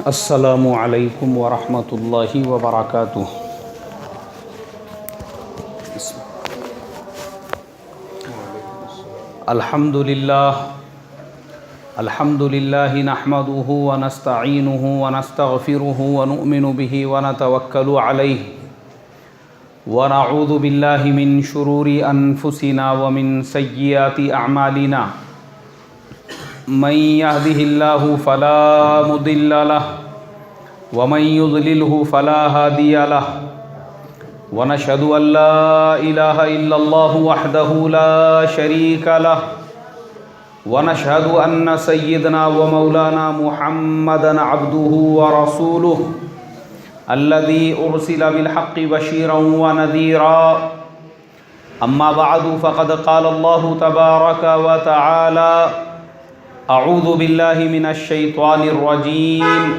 السلام علیکم ورحمۃ اللہ وبرکاتہ۔ الحمد للہ نحمده ونستعینه ونستغفره ونؤمن به ونتوکل علیہ ونعوذ باللہ من شرور انفسنا ومن سیئات اعمالنا، من يهده الله فلا مضل له ومن يضلله فلا هادي له، ونشهد أن لا إله إلا الله وحده لا شريك له، ونشهد أن سيدنا ومولانا محمدا عبده ورسوله الذي أرسل بالحق بشيرا ونذيرا، أما بعد فقد قال الله تبارك وتعالى: اعوذ باللہ من الشیطان الرجیم،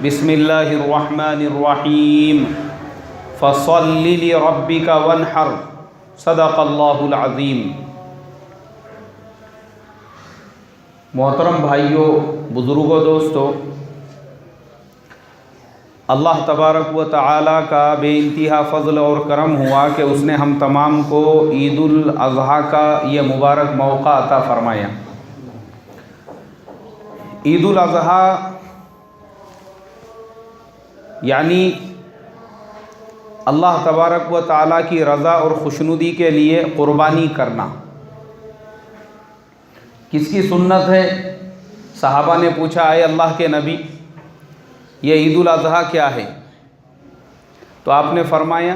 بسم اللہ الرحمن الرحیم، فصل لربک وانحر، صدق اللہ العظیم۔ محترم بھائیوں، بزرگوں، دوستو، اللہ تبارک و تعالیٰ کا بے انتہا فضل اور کرم ہوا کہ اس نے ہم تمام کو عید الاضحیٰ کا یہ مبارک موقع عطا فرمایا۔ عید الاضحیٰ یعنی اللہ تبارک و تعالیٰ کی رضا اور خوشنودی کے لیے قربانی کرنا۔ کس کی سنت ہے؟ صحابہ نے پوچھا، اے اللہ کے نبی، یہ عید الاضحیٰ کیا ہے؟ تو آپ نے فرمایا،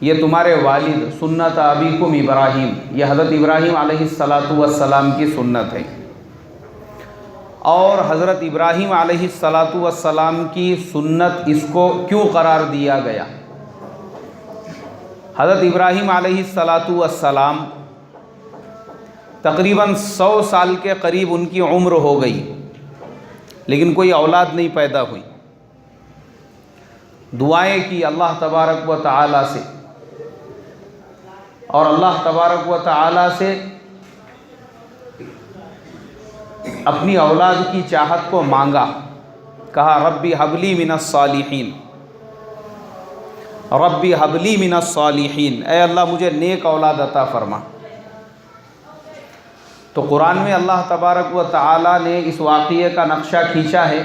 یہ تمہارے والد سنت ابیکم ابراہیم، یہ حضرت ابراہیم علیہ السلام کی سنت ہے۔ اور حضرت ابراہیم علیہ السلام کی سنت اس کو کیوں قرار دیا گیا؟ حضرت ابراہیم علیہ السلام تقریباً 100 سال کے قریب ان کی عمر ہو گئی، لیکن کوئی اولاد نہیں پیدا ہوئی۔ دعائیں کی اللہ تبارک و تعالیٰ سے، اور اللہ تبارک و تعالیٰ سے اپنی اولاد کی چاہت کو مانگا، کہا ربی حبلی من الصالحین، ربی حبلی من الصالحین، اے اللہ مجھے نیک اولاد عطا فرما۔ تو قرآن میں اللہ تبارک و تعالیٰ نے اس واقعے کا نقشہ کھینچا ہے۔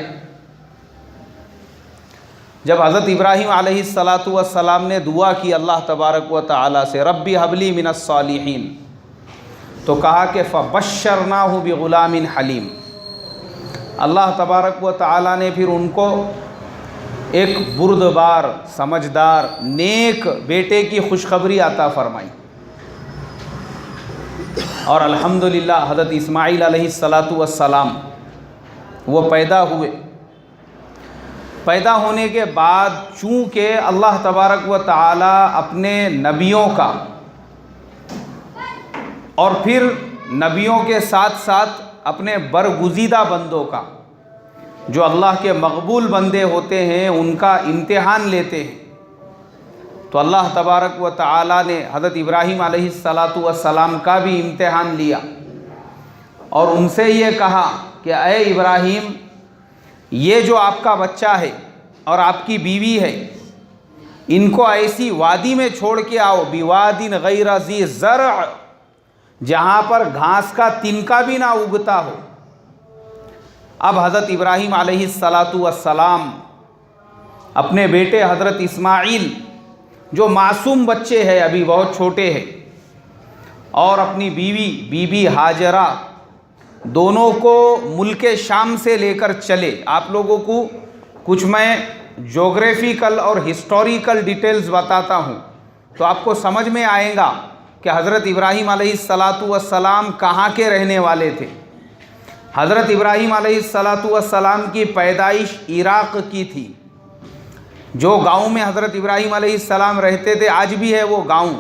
جب حضرت ابراہیم علیہ السلام نے دعا کی اللہ تبارک و تعالیٰ سے ربی حبلی من الصالحین، تو کہا کہ فبشرناہ بغلام حلیم، اللہ تبارک و تعالیٰ نے پھر ان کو ایک بردبار، سمجھدار، نیک بیٹے کی خوشخبری عطا فرمائی۔ اور الحمدللہ حضرت اسماعیل علیہ السلام وہ پیدا ہوئے۔ پیدا ہونے کے بعد چونکہ اللہ تبارک و تعالیٰ اپنے نبیوں کا اور پھر نبیوں کے ساتھ ساتھ اپنے برگزیدہ بندوں کا، جو اللہ کے مقبول بندے ہوتے ہیں، ان کا امتحان لیتے ہیں، تو اللہ تبارک و تعالیٰ نے حضرت ابراہیم علیہ السلام کا بھی امتحان لیا، اور ان سے یہ کہا کہ اے ابراہیم، یہ جو آپ کا بچہ ہے اور آپ کی بیوی ہے، ان کو ایسی وادی میں چھوڑ کے آؤ، بواد غیر ذی زرع، جہاں پر گھاس کا تنکا بھی نہ اگتا ہو۔ اب حضرت ابراہیم علیہ السلام اپنے بیٹے حضرت اسماعیل، جو معصوم بچے ہیں، ابھی بہت چھوٹے ہیں، اور اپنی بی بی ہاجرہ، دونوں کو ملک شام سے لے کر چلے۔ آپ لوگوں کو کچھ میں جغرافیکل اور ہسٹوریکل ڈیٹیلز بتاتا ہوں تو آپ کو سمجھ میں آئے گا کہ حضرت ابراہیم علیہ السلام کہاں کے رہنے والے تھے۔ حضرت ابراہیم علیہ السلام کی پیدائش عراق کی تھی۔ جو گاؤں میں حضرت ابراہیم علیہ السلام رہتے تھے، آج بھی ہے وہ گاؤں،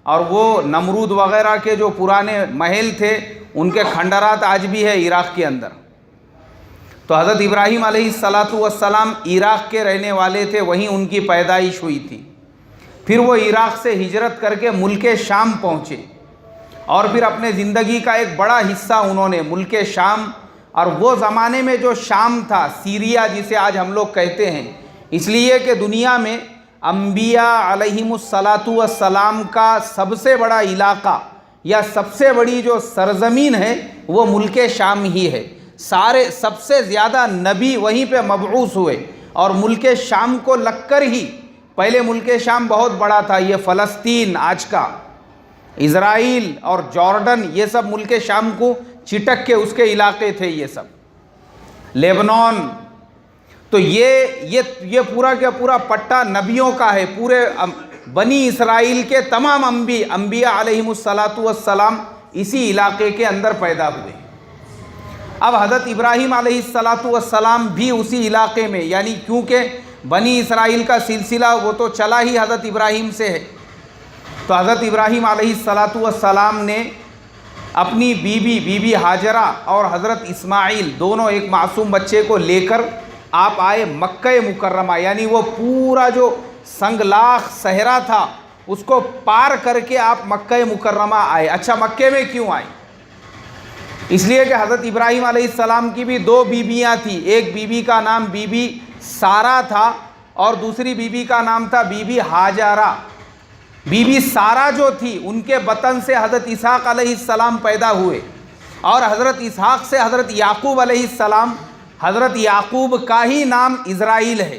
اور وہ نمرود وغیرہ کے جو پرانے محل تھے، ان کے کھنڈرات آج بھی ہے عراق کے اندر۔ تو حضرت ابراہیم علیہ السلام عراق کے رہنے والے تھے، وہیں ان کی پیدائش ہوئی تھی۔ پھر وہ عراق سے ہجرت کر کے ملک شام پہنچے، اور پھر اپنے زندگی کا ایک بڑا حصہ انہوں نے ملک شام اور وہ زمانے میں جو شام تھا، سیریا جسے آج ہم لوگ کہتے ہیں، اس لیے کہ دنیا میں انبیاء علیہم الصلاۃ والسلام کا سب سے بڑا علاقہ یا سب سے بڑی جو سرزمین ہے وہ ملک شام ہی ہے۔ سب سے زیادہ نبی وہیں پہ مبعوث ہوئے، اور ملک شام کو لگ کر ہی، پہلے ملک شام بہت بڑا تھا، یہ فلسطین آج کا، اسرائیل اور جارڈن، یہ سب ملک شام کو چٹک کے اس کے علاقے تھے، یہ سب لیبنان۔ تو یہ پورا کا پورا پٹا نبیوں کا ہے، پورے بنی اسرائیل کے تمام انبیاء علیہم الصلاۃ والسلام اسی علاقے کے اندر پیدا ہوئے۔ اب حضرت ابراہیم علیہ الصلاۃ والسلام بھی اسی علاقے میں، یعنی کیونکہ بنی اسرائیل کا سلسلہ وہ تو چلا ہی حضرت ابراہیم سے ہے، تو حضرت ابراہیم علیہ الصلاۃ والسلام نے اپنی بی بی ہاجرہ اور حضرت اسماعیل دونوں ایک معصوم بچے کو لے کر آپ آئے مکہ مکرمہ، یعنی وہ پورا جو سنگلاخ صحرا تھا اس کو پار کر کے آپ مکہ مکرمہ آئے۔ اچھا، مکے میں کیوں آئے؟ اس لیے کہ حضرت ابراہیم علیہ السلام کی بھی 2 بیویاں تھیں، ایک بیوی کا نام بی بی سارہ تھا اور دوسری بیوی کا نام تھا بی بی ہاجرہ۔ بی بی سارہ جو تھی ان کے بطن سے حضرت اسحاق علیہ السلام پیدا ہوئے، اور حضرت اسحاق سے حضرت یعقوب علیہ السلام، حضرت یعقوب کا ہی نام اسرائیل ہے۔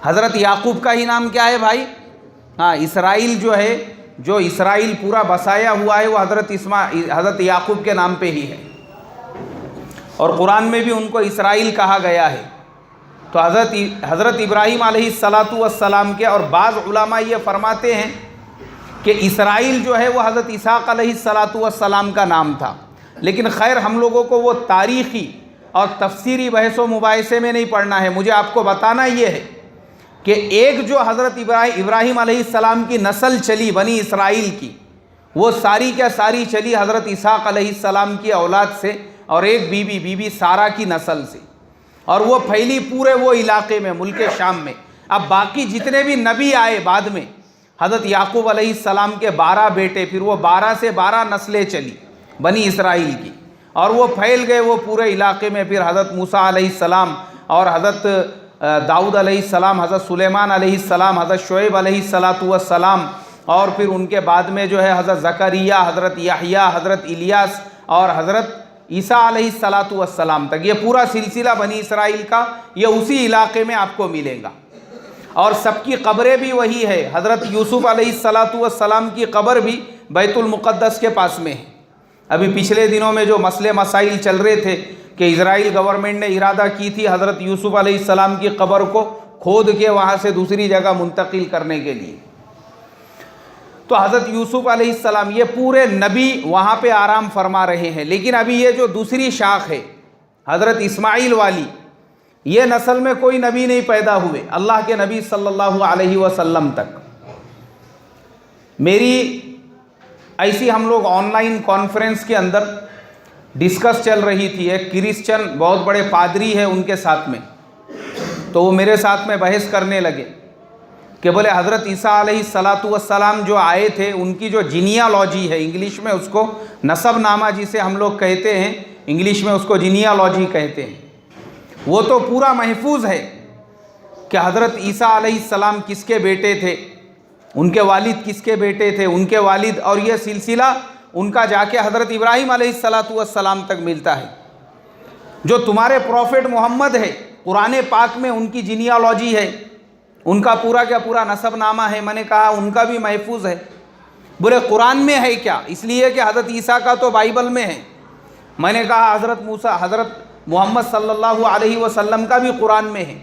حضرت یعقوب کا ہی نام کیا ہے بھائی؟ ہاں، اسرائیل جو ہے، جو اسرائیل پورا بسایا ہوا ہے وہ حضرت یعقوب کے نام پہ ہی ہے، اور قرآن میں بھی ان کو اسرائیل کہا گیا ہے۔ تو حضرت ابراہیم علیہ الصلاۃ والسلام کے، اور بعض علماء یہ فرماتے ہیں کہ اسرائیل جو ہے وہ حضرت اسحاق علیہ الصلاۃ والسلام کا نام تھا، لیکن خیر ہم لوگوں کو وہ تاریخی اور تفسیری بحث و مباحثے میں نہیں پڑھنا ہے۔ مجھے آپ کو بتانا یہ ہے کہ ایک جو حضرت ابراہیم علیہ السلام کی نسل چلی بنی اسرائیل کی، وہ ساری کیا ساری چلی حضرت اسحاق علیہ السلام کی اولاد سے، اور ایک بی بی سارہ کی نسل سے، اور وہ پھیلی پورے وہ علاقے میں، ملک شام میں۔ اب باقی جتنے بھی نبی آئے بعد میں، حضرت یعقوب علیہ السلام کے 12 بیٹے، پھر وہ 12 سے 12 نسلیں چلی بنی اسرائیل کی، اور وہ پھیل گئے وہ پورے علاقے میں۔ پھر حضرت موسیٰ علیہ السلام اور حضرت داؤد علیہ السلام، حضرت سلیمان علیہ السلام، حضرت شعیب علیہ الصلاۃ والسلام، اور پھر ان کے بعد میں جو ہے حضرت زکریا، حضرت یحییٰ، حضرت الیاس اور حضرت عیسیٰ علیہ الصلاۃ والسلام تک، یہ پورا سلسلہ بنی اسرائیل کا یہ اسی علاقے میں آپ کو ملے گا، اور سب کی قبریں بھی وہی ہے۔ حضرت یوسف علیہ الصلاۃ والسلام کی قبر بھی بیت المقدس کے پاس میں ہے۔ ابھی پچھلے دنوں میں جو مسئلے مسائل چل رہے تھے کہ اسرائیل گورنمنٹ نے ارادہ کی تھی حضرت یوسف علیہ السلام کی قبر کو کھود کے وہاں سے دوسری جگہ منتقل کرنے کے لیے، تو حضرت یوسف علیہ السلام یہ پورے نبی وہاں پہ آرام فرما رہے ہیں۔ لیکن ابھی یہ جو دوسری شاخ ہے حضرت اسماعیل والی، یہ نسل میں کوئی نبی نہیں پیدا ہوئے اللہ کے نبی صلی اللہ علیہ وسلم تک۔ میری ایسی ہم لوگ آن لائن کانفرنس کے اندر ڈسکس چل رہی تھی، ایک کرسچن بہت بڑے پادری ہے ان کے ساتھ میں، تو وہ میرے ساتھ میں بحث کرنے لگے کہ بولے حضرت عیسیٰ علیہ الصلاۃ والسلام جو آئے تھے ان کی جو جینیالوجی ہے، انگلش میں اس کو نسب نامہ جسے ہم لوگ کہتے ہیں، انگلش میں اس کو جینیالوجی کہتے ہیں، وہ تو پورا محفوظ ہے کہ حضرت عیسیٰ علیہ السلام کس کے بیٹے تھے، ان کے والد کس کے بیٹے تھے، ان کے والد، اور یہ سلسلہ ان کا جا کے حضرت ابراہیم علیہ الصلاۃ والسلام تک ملتا ہے۔ جو تمہارے پروفٹ محمد ہے، قرآن پاک میں ان کی جینیالوجی ہے، ان کا پورا کا پورا نسب نامہ ہے۔ میں نے کہا ان کا بھی محفوظ ہے۔ بولے قرآن میں ہے کیا؟ اس لیے کہ حضرت عیسیٰ کا تو بائبل میں ہے۔ میں نے کہا حضرت محمد صلی اللہ علیہ وسلم کا بھی قرآن میں ہے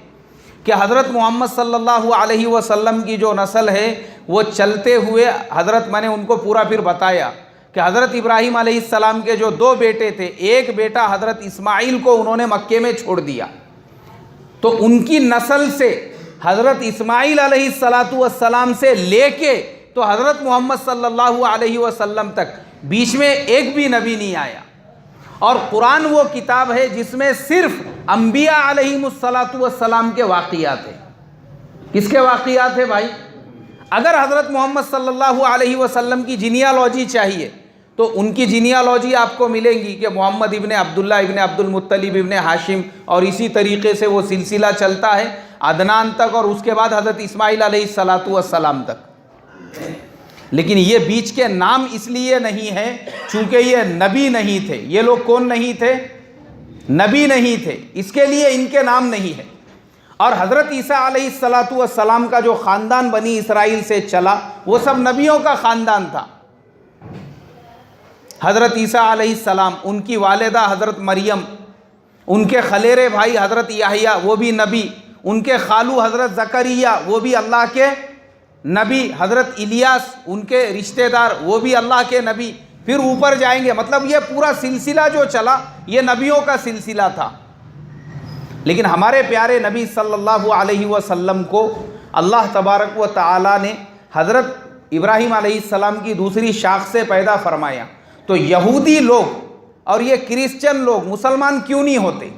کہ حضرت محمد صلی اللہ علیہ وسلم کی جو نسل ہے وہ چلتے ہوئے میں نے ان کو پورا پھر بتایا کہ حضرت ابراہیم علیہ السلام کے جو 2 بیٹے تھے، ایک بیٹا حضرت اسماعیل کو انہوں نے مکے میں چھوڑ دیا، تو ان کی نسل سے حضرت اسماعیل علیہ الصلاۃ والسلام سے لے کے تو حضرت محمد صلی اللہ علیہ وسلم تک بیچ میں ایک بھی نبی نہیں آیا۔ اور قرآن وہ کتاب ہے جس میں صرف انبیاء علیہم الصلاۃ والسلام کے واقعات ہیں۔ کس کے واقعات ہیں بھائی؟ اگر حضرت محمد صلی اللہ علیہ وسلم کی جینیالوجی چاہیے تو ان کی جینیالوجی آپ کو ملیں گی کہ محمد ابن عبداللہ ابن عبد المطلب ابن ہاشم، اور اسی طریقے سے وہ سلسلہ چلتا ہے عدنان تک، اور اس کے بعد حضرت اسماعیل علیہ السلام تک۔ لیکن یہ بیچ کے نام اس لیے نہیں ہے چونکہ یہ نبی نہیں تھے۔ یہ لوگ کون نہیں تھے؟ نبی نہیں تھے، اس کے لیے ان کے نام نہیں ہے۔ اور حضرت عیسیٰ علیہ السلام کا جو خاندان بنی اسرائیل سے چلا وہ سب نبیوں کا خاندان تھا۔ حضرت عیسیٰ علیہ السلام، ان کی والدہ حضرت مریم، ان کے خلیرے بھائی حضرت یحییٰ وہ بھی نبی، ان کے خالو حضرت زکریا وہ بھی اللہ کے نبی، حضرت الیاس ان کے رشتہ دار وہ بھی اللہ کے نبی، پھر اوپر جائیں گے۔ مطلب یہ پورا سلسلہ جو چلا یہ نبیوں کا سلسلہ تھا۔ لیکن ہمارے پیارے نبی صلی اللہ علیہ وسلم کو اللہ تبارک و تعالی نے حضرت ابراہیم علیہ السلام کی دوسری شاخ سے پیدا فرمایا۔ تو یہودی لوگ اور یہ کرسچن لوگ مسلمان کیوں نہیں ہوتے؟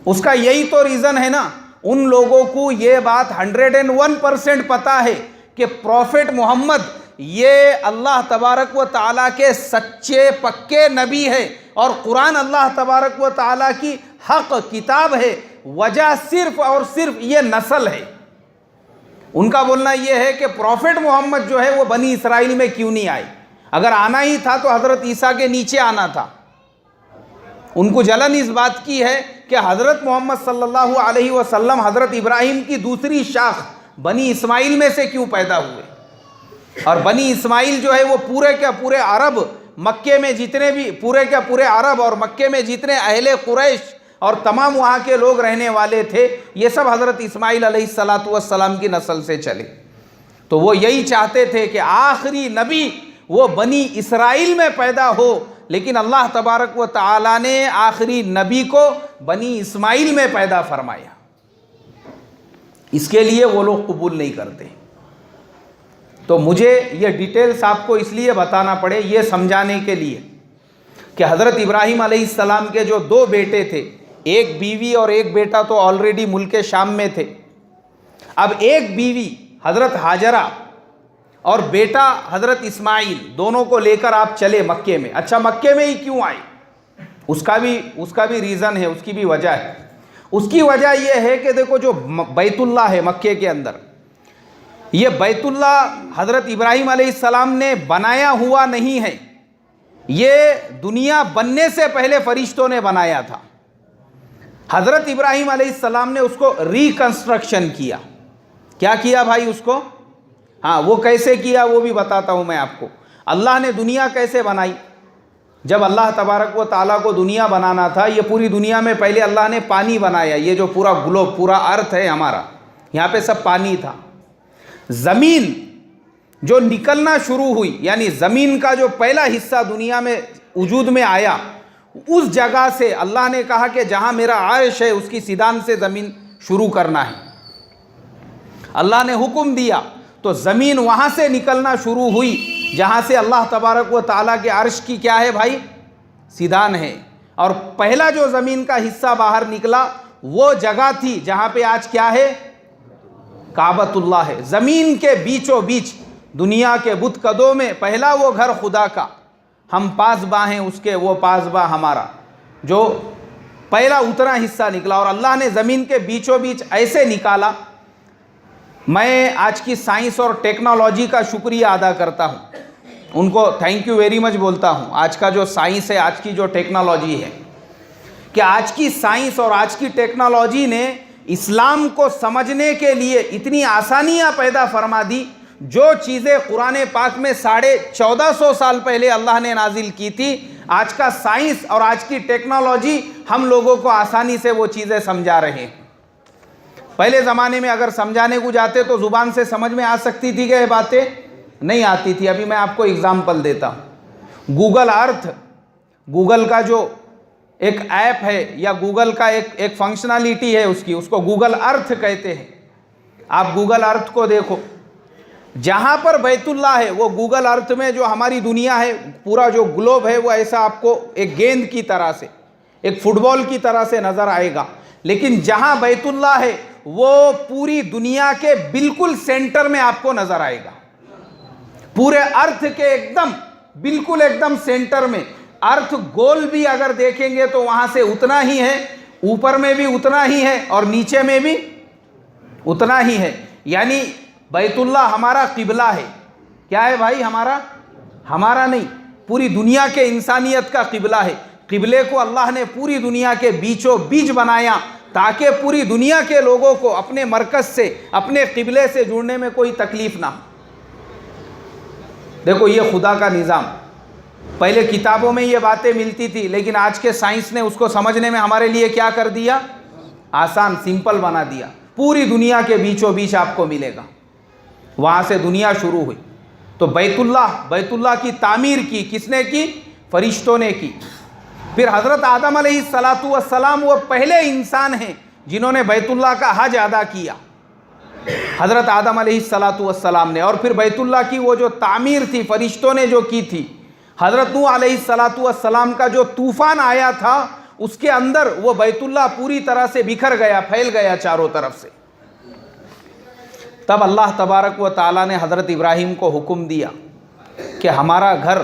اس کا یہی تو ریزن ہے نا، ان لوگوں کو یہ بات 101% پتہ ہے کہ پروفٹ محمد یہ اللہ تبارک و تعالیٰ کے سچے پکے نبی ہے، اور قرآن اللہ تبارک و تعالیٰ کی حق کتاب ہے۔ وجہ صرف اور صرف یہ نسل ہے۔ ان کا بولنا یہ ہے کہ پروفٹ محمد جو ہے وہ بنی اسرائیل میں کیوں نہیں آئے؟ اگر آنا ہی تھا تو حضرت عیسیٰ کے نیچے آنا تھا۔ ان کو جلن اس بات کی ہے کہ حضرت محمد صلی اللہ علیہ وسلم حضرت ابراہیم کی دوسری شاخ بنی اسماعیل میں سے کیوں پیدا ہوئے؟ اور بنی اسماعیل جو ہے وہ پورے کے پورے عرب، مکے میں جتنے بھی پورے کے پورے عرب اور مکے میں جتنے اہل قریش اور تمام وہاں کے لوگ رہنے والے تھے، یہ سب حضرت اسماعیل علیہ السلام کی نسل سے چلے۔ تو وہ یہی چاہتے تھے کہ آخری نبی وہ بنی اسرائیل میں پیدا ہو، لیکن اللہ تبارک و تعالیٰ نے آخری نبی کو بنی اسماعیل میں پیدا فرمایا۔ اس کے لیے وہ لوگ قبول نہیں کرتے۔ تو مجھے یہ ڈیٹیلز آپ کو اس لیے بتانا پڑے، یہ سمجھانے کے لیے کہ حضرت ابراہیم علیہ السلام کے جو دو بیٹے تھے، ایک بیوی اور ایک بیٹا تو آلریڈی ملک شام میں تھے۔ اب ایک بیوی حضرت ہاجرہ اور بیٹا حضرت اسماعیل دونوں کو لے کر آپ چلے مکے میں۔ اچھا مکے میں ہی کیوں آئے؟ اس کا بھی ریزن ہے، اس کی بھی وجہ ہے۔ اس کی وجہ یہ ہے کہ دیکھو جو بیت اللہ ہے مکے کے اندر، یہ بیت اللہ حضرت ابراہیم علیہ السلام نے بنایا ہوا نہیں ہے، یہ دنیا بننے سے پہلے فرشتوں نے بنایا تھا۔ حضرت ابراہیم علیہ السلام نے اس کو ریکنسٹرکشن کیا۔ کیا کیا بھائی اس کو؟ ہاں، وہ کیسے کیا وہ بھی بتاتا ہوں میں آپ کو۔ اللہ نے دنیا کیسے بنائی؟ جب اللہ تبارک و تعالیٰ کو دنیا بنانا تھا، یہ پوری دنیا میں پہلے اللہ نے پانی بنایا۔ یہ جو پورا گلوب، پورا ارتھ ہے ہمارا، یہاں پہ سب پانی تھا۔ زمین جو نکلنا شروع ہوئی، یعنی زمین کا جو پہلا حصہ دنیا میں وجود میں آیا، اس جگہ سے اللہ نے کہا کہ جہاں میرا عرش ہے اس کی سیدان سے زمین شروع کرنا ہے۔ اللہ نے حکم دیا تو زمین وہاں سے نکلنا شروع ہوئی جہاں سے اللہ تبارک و تعالیٰ کے عرش کی کیا ہے بھائی؟ سیدان ہے۔ اور پہلا جو زمین کا حصہ باہر نکلا وہ جگہ تھی جہاں پہ آج کیا ہے؟ کعبۃ اللہ ہے۔ زمین کے بیچوں بیچ دنیا کے بت کدوں میں پہلا وہ گھر خدا کا، ہم پاسباں ہیں اس کے، وہ پاسباں ہمارا، جو پہلا اتنا حصہ نکلا۔ اور اللہ نے زمین کے بیچوں بیچ ایسے نکالا۔ میں آج کی سائنس اور ٹیکنالوجی کا شکریہ ادا کرتا ہوں، ان کو تھینک یو ویری مچ بولتا ہوں۔ آج کا جو سائنس ہے، آج کی جو ٹیکنالوجی ہے، کہ آج کی سائنس اور آج کی ٹیکنالوجی نے اسلام کو سمجھنے کے لیے اتنی آسانیاں پیدا فرما دی۔ جو چیزیں قرآن پاک میں 1450 سال پہلے اللہ نے نازل کی تھی، آج کا سائنس اور آج کی ٹیکنالوجی ہم لوگوں کو آسانی سے وہ چیزیں سمجھا رہے ہیں۔ پہلے زمانے میں اگر سمجھانے کو جاتے تو زبان سے سمجھ میں آ سکتی تھی کہ یہ باتیں نہیں آتی تھی۔ ابھی میں آپ کو اگزامپل دیتا ہوں۔ گوگل ارتھ، گوگل کا جو ایک ایپ ہے یا گوگل کا ایک فنکشنالٹی ہے اس کو گوگل ارتھ کہتے ہیں۔ آپ گوگل ارتھ کو دیکھو، جہاں پر بیت اللہ ہے وہ گوگل ارتھ میں جو ہماری دنیا ہے، پورا جو گلوب ہے، وہ ایسا آپ کو ایک گیند کی طرح سے، ایک فٹ بال کی طرح سے نظر آئے گا۔ لیکن جہاں بیت اللہ ہے وہ پوری دنیا کے بالکل سینٹر میں آپ کو نظر آئے گا، پورے ارتھ کے ایک دم بالکل ایک دم سینٹر میں. ارتھ گول بھی اگر دیکھیں گے تو وہاں سے اتنا ہی ہے, اوپر میں بھی اتنا ہی ہے اور نیچے میں بھی اتنا ہی ہے. یعنی بیت اللہ ہمارا قبلہ ہے. کیا ہے بھائی؟ ہمارا نہیں, پوری دنیا کے انسانیت کا قبلہ ہے. قبلے کو اللہ نے پوری دنیا کے بیچوں بیچ بنایا تاکہ پوری دنیا کے لوگوں کو اپنے مرکز سے, اپنے قبلے سے جڑنے میں کوئی تکلیف نہ. دیکھو یہ خدا کا نظام. پہلے کتابوں میں یہ باتیں ملتی تھی, لیکن آج کے سائنس نے اس کو سمجھنے میں ہمارے لیے کیا کر دیا؟ آسان, سمپل بنا دیا. پوری دنیا کے بیچوں بیچ آپ کو ملے گا. وہاں سے دنیا شروع ہوئی. تو بیت اللہ کی تعمیر کی کس نے کی؟ فرشتوں نے کی. پھر حضرت آدم علیہ السلام وہ پہلے انسان ہیں جنہوں نے بیت اللہ کا حج ادا کیا, حضرت آدم علیہ السلام نے. اور پھر بیت اللہ کی وہ جو تعمیر تھی فرشتوں نے جو کی تھی. حضرت نوح علیہ السلام کا جو طوفان آیا تھا اس کے اندر وہ بیت اللہ پوری طرح سے بکھر گیا, پھیل گیا چاروں طرف سے. تب اللہ تبارک و تعالیٰ نے حضرت ابراہیم کو حکم دیا کہ ہمارا گھر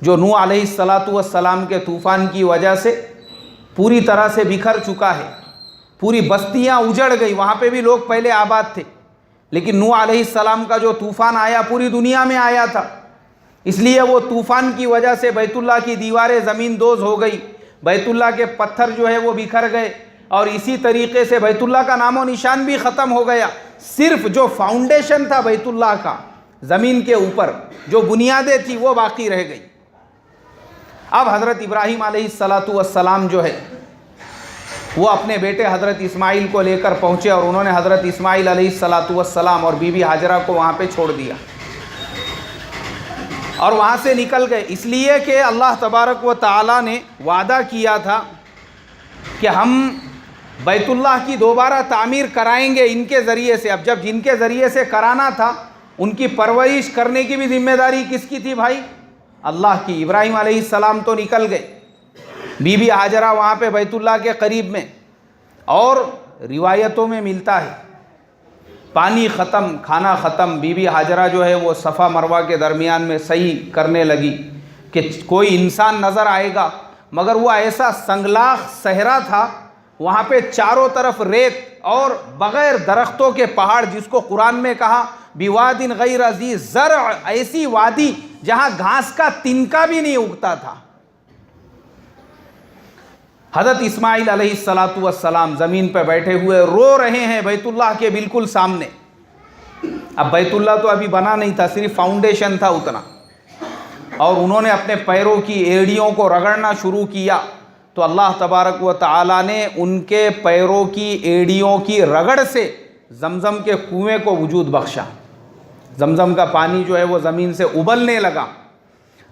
جو نوح علیہ السلام کے طوفان کی وجہ سے پوری طرح سے بکھر چکا ہے, پوری بستیاں اجڑ گئی, وہاں پہ بھی لوگ پہلے آباد تھے, لیکن نوح علیہ السلام کا جو طوفان آیا پوری دنیا میں آیا تھا. اس لیے وہ طوفان کی وجہ سے بیت اللہ کی دیواریں زمین دوز ہو گئی, بیت اللہ کے پتھر جو ہے وہ بکھر گئے, اور اسی طریقے سے بیت اللہ کا نام و نشان بھی ختم ہو گیا. صرف جو فاؤنڈیشن تھا بیت اللہ کا, زمین کے اوپر جو بنیادیں تھی وہ باقی رہ گئی. اب حضرت ابراہیم علیہ السلام جو ہے وہ اپنے بیٹے حضرت اسماعیل کو لے کر پہنچے, اور انہوں نے حضرت اسماعیل علیہ السلام اور بی بی ہاجرہ کو وہاں پہ چھوڑ دیا اور وہاں سے نکل گئے. اس لیے کہ اللہ تبارک و تعالیٰ نے وعدہ کیا تھا کہ ہم بیت اللہ کی دوبارہ تعمیر کرائیں گے ان کے ذریعے سے. اب جب جن کے ذریعے سے کرانا تھا ان کی پرورش کرنے کی بھی ذمہ داری کس کی تھی بھائی؟ اللہ کی. ابراہیم علیہ السلام تو نکل گئے, بی بی ہاجرہ وہاں پہ بیت اللہ کے قریب میں, اور روایتوں میں ملتا ہے پانی ختم, کھانا ختم. بی بی ہاجرہ جو ہے وہ صفا مروہ کے درمیان میں سعی کرنے لگی کہ کوئی انسان نظر آئے گا, مگر وہ ایسا سنگلاخ صحرا تھا, وہاں پہ چاروں طرف ریت اور بغیر درختوں کے پہاڑ, جس کو قرآن میں کہا بواد غیر ذی زرع, ایسی وادی جہاں گھاس کا تنکا بھی نہیں اگتا تھا. حضرت اسماعیل علیہ السلام زمین پہ بیٹھے ہوئے رو رہے ہیں بیت اللہ کے بالکل سامنے. اب بیت اللہ تو ابھی بنا نہیں تھا, صرف فاؤنڈیشن تھا اتنا, اور انہوں نے اپنے پیروں کی ایڑیوں کو رگڑنا شروع کیا تو اللہ تبارک و تعالیٰ نے ان کے پیروں کی ایڑیوں کی رگڑ سے زمزم کے کنویں کو وجود بخشا. زمزم کا پانی جو ہے وہ زمین سے ابلنے لگا.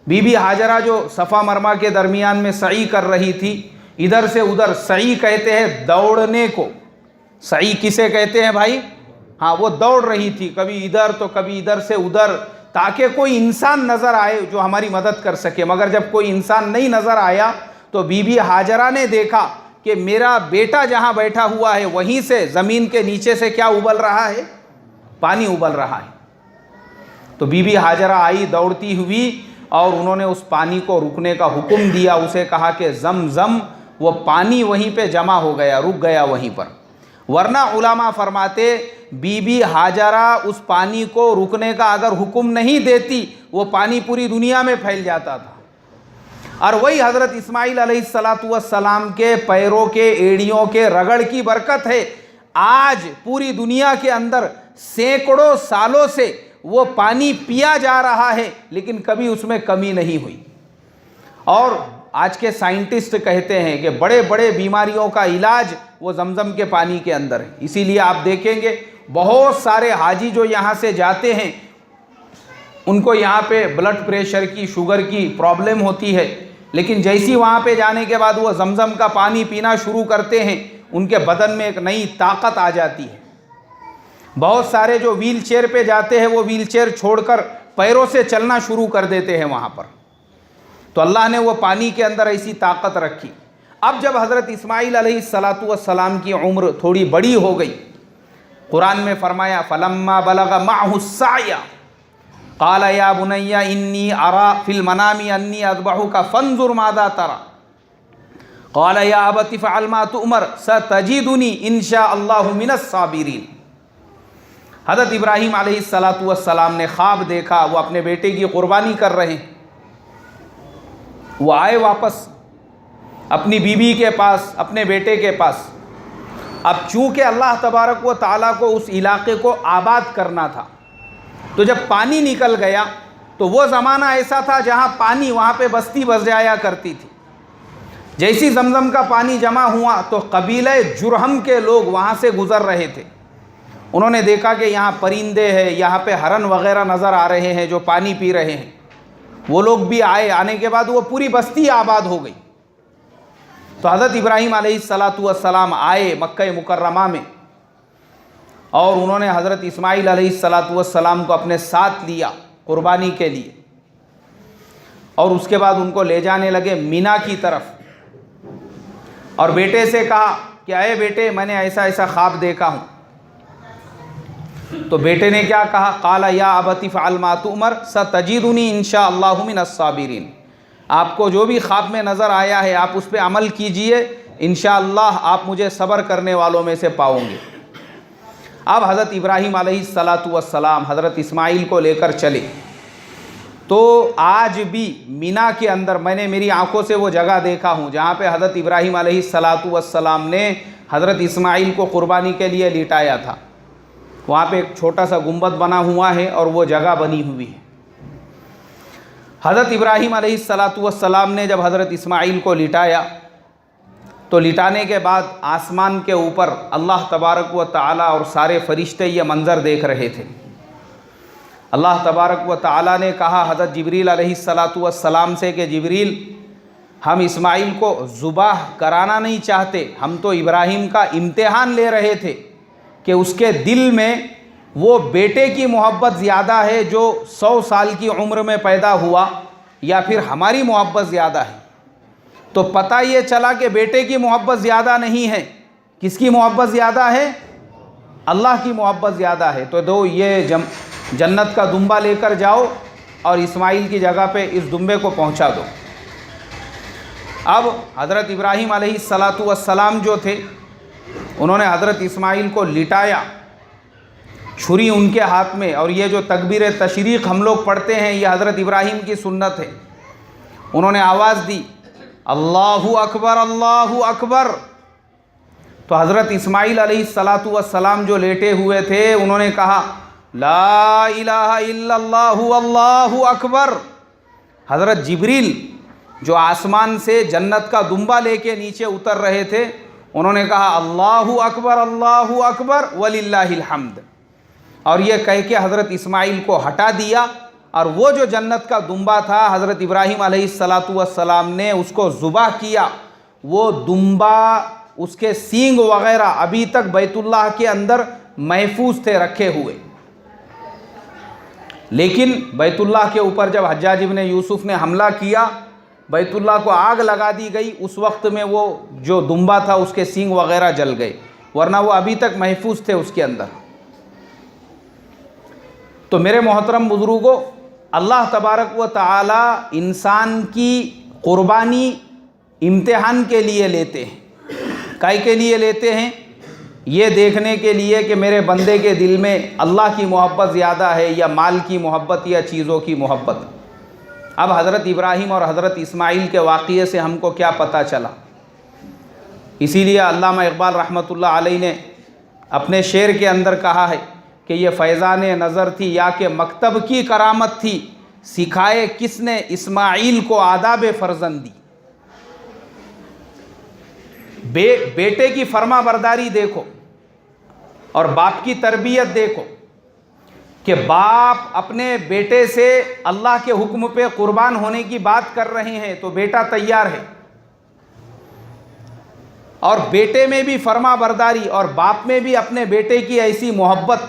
بی بی ہاجرہ جو صفا مروا کے درمیان میں سعی کر رہی تھی, ادھر سے ادھر, سعی کہتے ہیں دوڑنے کو. سعی کسے کہتے ہیں بھائی؟ ہاں, وہ دوڑ رہی تھی, کبھی ادھر تو کبھی ادھر سے ادھر, تاکہ کوئی انسان نظر آئے جو ہماری مدد کر سکے. مگر جب کوئی انسان نہیں نظر آیا تو بی بی ہاجرہ نے دیکھا کہ میرا بیٹا جہاں بیٹھا ہوا ہے وہیں سے زمین کے نیچے سے کیا ابل رہا ہے؟ پانی ابل رہا ہے. تو بی بی ہاجرہ آئی دوڑتی ہوئی اور انہوں نے اس پانی کو رکنے کا حکم دیا. اسے کہا کہ زمزم, وہ پانی وہیں پہ جمع ہو گیا, رک گیا وہیں پر. ورنہ علماء فرماتے بی بی ہاجرہ اس پانی کو رکنے کا اگر حکم نہیں دیتی وہ پانی پوری دنیا میں پھیل جاتا تھا. اور وہی حضرت اسماعیل علیہ السلام کے پیروں کے ایڑیوں کے رگڑ کی برکت ہے آج پوری دنیا کے اندر سینکڑوں سالوں سے وہ پانی پیا جا رہا ہے, لیکن کبھی اس میں کمی نہیں ہوئی. اور آج کے سائنٹسٹ کہتے ہیں کہ بڑے بڑے بیماریوں کا علاج وہ زمزم کے پانی کے اندر ہے. اسی لیے آپ دیکھیں گے بہت سارے حاجی جو یہاں سے جاتے ہیں ان کو یہاں پہ بلڈ پریشر کی, شوگر کی پرابلم ہوتی ہے, لیکن جیسی وہاں پہ جانے کے بعد وہ زمزم کا پانی پینا شروع کرتے ہیں ان کے بدن میں ایک نئی طاقت آ جاتی ہے. بہت سارے جو ویل چیئر پہ جاتے ہیں وہ ویل چیئر چھوڑ کر پیروں سے چلنا شروع کر دیتے ہیں وہاں پر. تو اللہ نے وہ پانی کے اندر ایسی طاقت رکھی. اب جب حضرت اسماعیل علیہ السلام کی عمر تھوڑی بڑی ہو گئی, قرآن میں فرمایا فلما بلغ معہ السعی, قال یا بنی انی ارا فی المنام انی اذبحک فانظر ماذا تری قال یا ابت افعل ما تؤمر ستجدنی ان شاء اللہ من الصابرین۔ حضرت ابراہیم علیہ السلام نے خواب دیکھا، وہ اپنے بیٹے کی قربانی کر رہے ہیں۔ وہ آئے واپس اپنی بیوی کے پاس، اپنے بیٹے کے پاس۔ اب چونکہ اللہ تبارک و تعالیٰ کو اس علاقے کو آباد کرنا تھا، تو جب پانی نکل گیا تو وہ زمانہ ایسا تھا جہاں پانی، وہاں پہ بستی بس جایا کرتی تھی۔ جیسی زمزم کا پانی جمع ہوا تو قبیلہ جرہم کے لوگ وہاں سے گزر رہے تھے۔ انہوں نے دیکھا کہ یہاں پرندے ہیں، یہاں پہ ہرن وغیرہ نظر آ رہے ہیں جو پانی پی رہے ہیں۔ وہ لوگ بھی آئے، آنے کے بعد وہ پوری بستی آباد ہو گئی۔ تو حضرت ابراہیم علیہ السلام آئے مکہ مکرمہ میں، اور انہوں نے حضرت اسماعیل علیہ السلام کو اپنے ساتھ لیا قربانی کے لیے، اور اس کے بعد ان کو لے جانے لگے مینا کی طرف، اور بیٹے سے کہا کہ اے بیٹے میں نے ایسا ایسا خواب دیکھا ہوں۔ تو بیٹے نے کیا کہا؟ قال یا ابت افعل ما تؤمر ستجدنی ان شاء اللہ من الصابرین۔ آپ کو جو بھی خواب میں نظر آیا ہے آپ اس پہ عمل کیجئے، انشاءاللہ آپ مجھے صبر کرنے والوں میں سے پاؤں گے۔ اب حضرت ابراہیم علیہ السلام حضرت اسماعیل کو لے کر چلے، تو آج بھی مینا کے اندر میں نے میری آنکھوں سے وہ جگہ دیکھا ہوں جہاں پہ حضرت ابراہیم علیہ السلام نے حضرت اسماعیل کو قربانی کے لیے لٹایا تھا۔ وہاں پہ ایک چھوٹا سا گنبد بنا ہوا ہے اور وہ جگہ بنی ہوئی ہے۔ حضرت ابراہیم علیہ السلام نے جب حضرت اسماعیل کو لٹایا تو لٹانے کے بعد آسمان کے اوپر اللہ تبارک و تعالیٰ اور سارے فرشتے یہ منظر دیکھ رہے تھے۔ اللہ تبارک و تعالیٰ نے کہا حضرت جبریل علیہ السلام سے کہ جبریل، ہم اسماعیل کو ذبح کرانا نہیں چاہتے، ہم تو ابراہیم کا امتحان لے رہے تھے کہ اس کے دل میں وہ بیٹے کی محبت زیادہ ہے جو 100 سال کی عمر میں پیدا ہوا، یا پھر ہماری محبت زیادہ ہے۔ تو پتہ یہ چلا کہ بیٹے کی محبت زیادہ نہیں ہے، کس کی محبت زیادہ ہے؟ اللہ کی محبت زیادہ ہے۔ تو دو یہ جنت کا دمبا لے کر جاؤ اور اسماعیل کی جگہ پہ اس دمبے کو پہنچا دو۔ اب حضرت ابراہیم علیہ السلام جو تھے انہوں نے حضرت اسماعیل کو لٹایا، چھری ان کے ہاتھ میں، اور یہ جو تکبیر تشریق ہم لوگ پڑھتے ہیں یہ حضرت ابراہیم کی سنت ہے۔ انہوں نے آواز دی اللہ اکبر اللہ اکبر، تو حضرت اسماعیل علیہ السلام جو لیٹے ہوئے تھے انہوں نے کہا لا الہ الا اللہ اللہ اکبر۔ حضرت جبریل جو آسمان سے جنت کا دمبا لے کے نیچے اتر رہے تھے انہوں نے کہا اللہ اکبر وللہ الحمد، اور یہ کہہ کے حضرت اسماعیل کو ہٹا دیا، اور وہ جو جنت کا دمبا تھا حضرت ابراہیم علیہ السلام نے اس کو ذبح کیا، وہ دمبا اس کے سینگ وغیرہ ابھی تک بیت اللہ کے اندر محفوظ تھے رکھے ہوئے۔ لیکن بیت اللہ کے اوپر جب حجاج ابن یوسف نے حملہ کیا، بیت اللہ کو آگ لگا دی گئی، اس وقت میں وہ جو دمبا تھا اس کے سینگ وغیرہ جل گئے، ورنہ وہ ابھی تک محفوظ تھے اس کے اندر۔ تو میرے محترم بزرگوں، اللہ تبارک و تعالی انسان کی قربانی امتحان کے لیے لیتے ہیں۔ کائے کے لیے لیتے ہیں؟ یہ دیکھنے کے لیے کہ میرے بندے کے دل میں اللہ کی محبت زیادہ ہے یا مال کی محبت یا چیزوں کی محبت۔ اب حضرت ابراہیم اور حضرت اسماعیل کے واقعے سے ہم کو کیا پتہ چلا؟ اسی لیے علامہ اقبال رحمۃ اللہ علیہ نے اپنے شعر کے اندر کہا ہے کہ یہ فیضان نظر تھی یا کہ مکتب کی کرامت تھی، سکھائے کس نے اسماعیل کو آداب فرزندی۔ بیٹے کی فرما برداری دیکھو اور باپ کی تربیت دیکھو کہ باپ اپنے بیٹے سے اللہ کے حکم پہ قربان ہونے کی بات کر رہے ہیں تو بیٹا تیار ہے، اور بیٹے میں بھی فرما برداری اور باپ میں بھی اپنے بیٹے کی ایسی محبت۔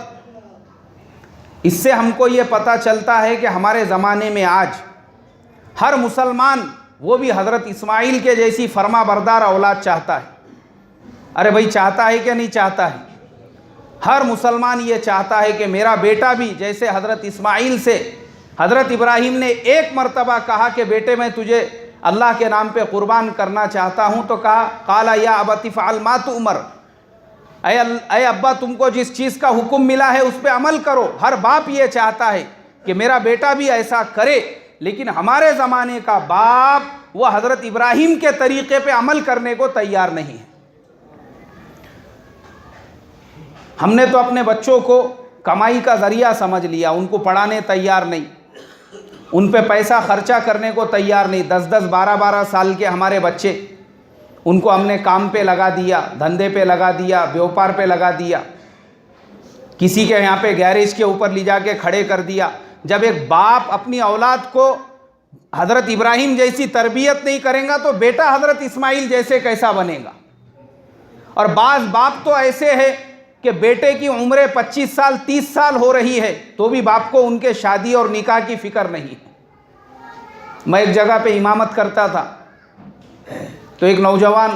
اس سے ہم کو یہ پتہ چلتا ہے کہ ہمارے زمانے میں آج ہر مسلمان وہ بھی حضرت اسماعیل کے جیسی فرما بردار اولاد چاہتا ہے۔ ارے بھائی چاہتا ہے کہ نہیں چاہتا ہے؟ ہر مسلمان یہ چاہتا ہے کہ میرا بیٹا بھی جیسے حضرت اسماعیل سے حضرت ابراہیم نے ایک مرتبہ کہا کہ بیٹے میں تجھے اللہ کے نام پہ قربان کرنا چاہتا ہوں، تو کہا قال یا ابت افعل ما تؤمر، اے ابا تم کو جس چیز کا حکم ملا ہے اس پہ عمل کرو۔ ہر باپ یہ چاہتا ہے کہ میرا بیٹا بھی ایسا کرے، لیکن ہمارے زمانے کا باپ وہ حضرت ابراہیم کے طریقے پہ عمل کرنے کو تیار نہیں ہے۔ ہم نے تو اپنے بچوں کو کمائی کا ذریعہ سمجھ لیا، ان کو پڑھانے تیار نہیں، ان پہ پیسہ خرچہ کرنے کو تیار نہیں۔ 10 12 سال کے ہمارے بچے، ان کو ہم نے کام پہ لگا دیا، دھندے پہ لگا دیا، بیوپار پہ لگا دیا، کسی کے یہاں پہ گیریج کے اوپر لے جا کے کھڑے کر دیا۔ جب ایک باپ اپنی اولاد کو حضرت ابراہیم جیسی تربیت نہیں کرے گا تو بیٹا حضرت اسماعیل جیسے کیسا بنے گا؟ اور بعض باپ تو ایسے ہیں کہ بیٹے کی عمریں 25 سال 30 سال ہو رہی ہے تو بھی باپ کو ان کے شادی اور نکاح کی فکر نہیں ہے۔ میں ایک جگہ پہ امامت کرتا تھا تو ایک نوجوان،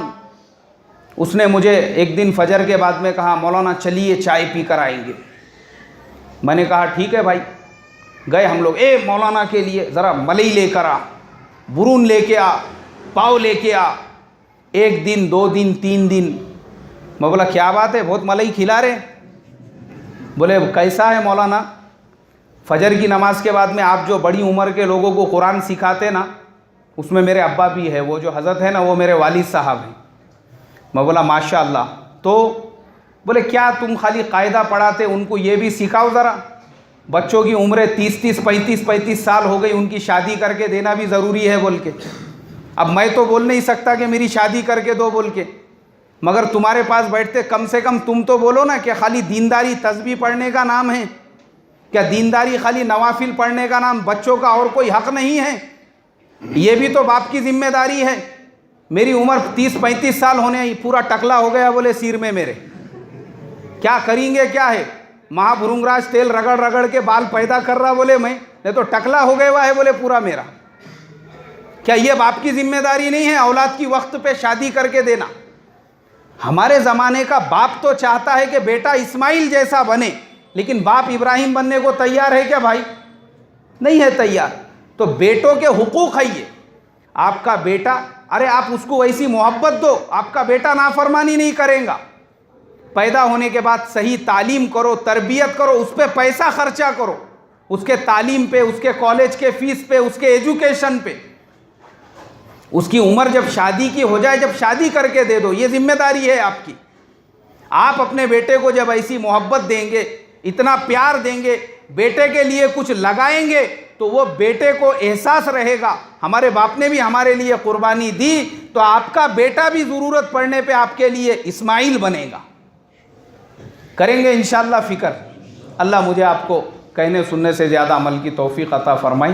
اس نے مجھے ایک دن فجر کے بعد میں کہا مولانا چلیے چائے پی کر آئیں گے۔ میں نے کہا ٹھیک ہے بھائی۔ گئے ہم لوگ، اے مولانا کے لیے ذرا ملئی لے کر آ، برون لے کے آ، پاؤ لے کے آ۔ 1 دن 2 دن 3 دن، میں بولا کیا بات ہے بہت ملئی کھلا رہے؟ بولے کیسا ہے مولانا، فجر کی نماز کے بعد میں آپ جو بڑی عمر کے لوگوں کو قرآن سکھاتے نا، اس میں میرے ابا بھی ہے، وہ جو حضرت ہے نا وہ میرے والد صاحب ہیں۔ میں بولا ماشاء اللہ۔ تو بولے کیا تم خالی قاعدہ پڑھاتے، ان کو یہ بھی سکھاؤ ذرا، بچوں کی عمریں 30 35 سال ہو گئی، ان کی شادی کر کے دینا بھی ضروری ہے بول کے۔ اب میں تو بول نہیں سکتا کہ میری شادی کر کے دو بول کے، مگر تمہارے پاس بیٹھتے کم سے کم تم تو بولو نا کہ خالی دینداری تسبیح پڑھنے کا نام ہے کیا؟ دینداری خالی نوافل پڑھنے کا نام؟ بچوں کا اور کوئی حق نہیں ہے؟ یہ بھی تو باپ کی ذمہ داری ہے۔ میری عمر 30 35 سال ہونے، پورا ٹکلا ہو گیا بولے سیر میں میرے، کیا کریں گے؟ کیا ہے مہا بھرنگراج تیل رگڑ رگڑ کے بال پیدا کر رہا بولے میں، نہیں تو ٹکلا ہو گیا ہوا ہے بولے پورا میرا۔ کیا یہ باپ کی ذمہ داری نہیں ہے اولاد کی وقت پہ شادی کر کے دینا؟ ہمارے زمانے کا باپ تو چاہتا ہے کہ بیٹا اسماعیل جیسا بنے، لیکن باپ ابراہیم بننے کو تیار ہے کیا بھائی؟ نہیں ہے تیار۔ تو بیٹوں کے حقوق ہے یہ۔ آپ کا بیٹا، ارے آپ اس کو ویسی محبت دو، آپ کا بیٹا نافرمانی نہیں کرے گا۔ پیدا ہونے کے بعد صحیح تعلیم کرو، تربیت کرو، اس پہ پیسہ خرچہ کرو، اس کے تعلیم پہ، اس کے کالج کے فیس پہ، اس کے ایجوکیشن پہ۔ اس کی عمر جب شادی کی ہو جائے، جب شادی کر کے دے دو، یہ ذمہ داری ہے آپ کی۔ آپ اپنے بیٹے کو جب ایسی محبت دیں گے، اتنا پیار دیں گے، بیٹے کے لیے کچھ لگائیں گے تو وہ بیٹے کو احساس رہے گا ہمارے باپ نے بھی ہمارے لیے قربانی دی، تو آپ کا بیٹا بھی ضرورت پڑنے پہ آپ کے لیے اسماعیل بنے گا۔ کریں گے انشاءاللہ فکر۔ اللہ مجھے آپ کو کہنے سننے سے زیادہ عمل کی توفیق عطا فرمائے۔